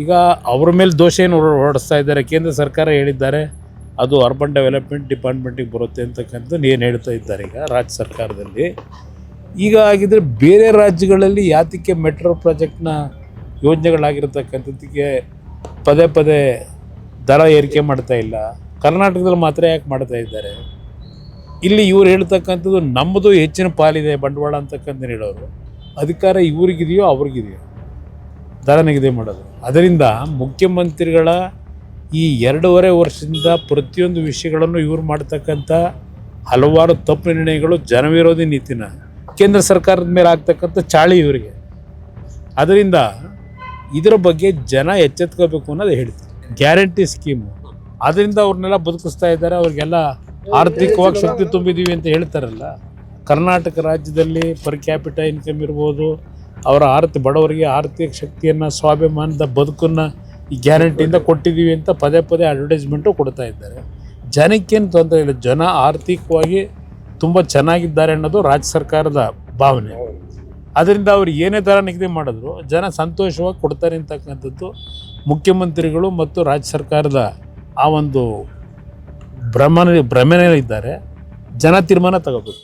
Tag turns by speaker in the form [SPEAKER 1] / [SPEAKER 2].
[SPEAKER 1] ಈಗ ಅವ್ರ ಮೇಲೆ ದೋಷ ಏನು ಹೊರಡಿಸ್ತಾ ಇದ್ದಾರೆ? ಕೇಂದ್ರ ಸರ್ಕಾರ ಹೇಳಿದ್ದಾರೆ ಅದು ಅರ್ಬನ್ ಡೆವಲಪ್ಮೆಂಟ್ ಡಿಪಾರ್ಟ್ಮೆಂಟಿಗೆ ಬರುತ್ತೆ ಅಂತಕ್ಕಂಥದ್ದು ಏನು ಹೇಳ್ತಾ ಇದ್ದಾರೆ ಈಗ ರಾಜ್ಯ ಸರ್ಕಾರದಲ್ಲಿ. ಈಗ ಆಗಿದ್ರೆ ಬೇರೆ ರಾಜ್ಯಗಳಲ್ಲಿ ಯಾತಕ್ಕೆ ಮೆಟ್ರೋ ಪ್ರಾಜೆಕ್ಟ್ನ ಯೋಜನೆಗಳಾಗಿರ್ತಕ್ಕಂಥದ್ದಕ್ಕೆ ಪದೇ ಪದೇ ದರ ಏರಿಕೆ ಮಾಡ್ತಾ ಇಲ್ಲ? ಕರ್ನಾಟಕದಲ್ಲಿ ಮಾತ್ರ ಯಾಕೆ ಮಾಡ್ತಾ ಇದ್ದಾರೆ? ಇಲ್ಲಿ ಇವ್ರು ಹೇಳ್ತಕ್ಕಂಥದ್ದು ನಮ್ಮದು ಹೆಚ್ಚಿನ ಪಾಲಿದೆ ಬಂಡವಾಳ ಅಂತಕ್ಕಂಥ ಹೇಳೋರು, ಅಧಿಕಾರ ಇವ್ರಿಗಿದೆಯೋ ಅವ್ರಿಗಿದೆಯೋ ದರ ನಿಗದಿ ಮಾಡೋದು. ಅದರಿಂದ ಮುಖ್ಯಮಂತ್ರಿಗಳ ಈ 2.5 ವರ್ಷದಿಂದ ಪ್ರತಿಯೊಂದು ವಿಷಯಗಳನ್ನು ಇವ್ರು ಮಾಡ್ತಕ್ಕಂಥ ಹಲವಾರು ತಪ್ಪು ನಿರ್ಣಯಗಳು ಜನವಿರೋಧಿ ನೀತಿನ ಕೇಂದ್ರ ಸರ್ಕಾರದ ಮೇಲೆ ಆಗ್ತಕ್ಕಂಥ ಚಾಳಿ ಇವರಿಗೆ. ಅದರಿಂದ ಇದರ ಬಗ್ಗೆ ಜನ ಎಚ್ಚೆತ್ಕೋಬೇಕು ಅನ್ನೋದು ಹೇಳ್ತಾರೆ. ಗ್ಯಾರಂಟಿ ಸ್ಕೀಮು ಅದರಿಂದ ಅವ್ರನ್ನೆಲ್ಲ ಬದುಕಿಸ್ತಾ ಇದ್ದಾರೆ, ಅವ್ರಿಗೆಲ್ಲ ಆರ್ಥಿಕವಾಗಿ ಶಕ್ತಿ ತುಂಬಿದ್ದೀವಿ ಅಂತ ಹೇಳ್ತಾರಲ್ಲ. ಕರ್ನಾಟಕ ರಾಜ್ಯದಲ್ಲಿ ಪರ್ ಕ್ಯಾಪಿಟಲ್ ಇನ್ಕಮ್ ಇರ್ಬೋದು, ಅವರ ಬಡವರಿಗೆ ಆರ್ಥಿಕ ಶಕ್ತಿಯನ್ನು, ಸ್ವಾಭಿಮಾನದ ಬದುಕನ್ನು ಈ ಗ್ಯಾರಂಟಿಯಿಂದ ಕೊಟ್ಟಿದ್ದೀವಿ ಅಂತ ಪದೇ ಪದೇ ಅಡ್ವರ್ಟೈಸ್ಮೆಂಟು ಕೊಡ್ತಾ ಇದ್ದಾರೆ. ಜನಕ್ಕೇನು ತೊಂದರೆ ಇಲ್ಲ, ಜನ ಆರ್ಥಿಕವಾಗಿ ತುಂಬ ಚೆನ್ನಾಗಿದ್ದಾರೆ ಅನ್ನೋದು ರಾಜ್ಯ ಸರ್ಕಾರದ ಭಾವನೆ. ಅದರಿಂದ ಅವ್ರು ಏನೇ ದರ ನಿಗದಿ ಮಾಡಿದ್ರು ಜನ ಸಂತೋಷವಾಗಿ ಕೊಡ್ತಾರೆ ಅಂತಕ್ಕಂಥದ್ದು ಮುಖ್ಯಮಂತ್ರಿಗಳು ಮತ್ತು ರಾಜ್ಯ ಸರ್ಕಾರದ ಆ ಒಂದು ಭ್ರಮೆಯಲ್ಲಿದ್ದಾರೆ. ಜನ ತೀರ್ಮಾನ ತಗೋಬೇಕು.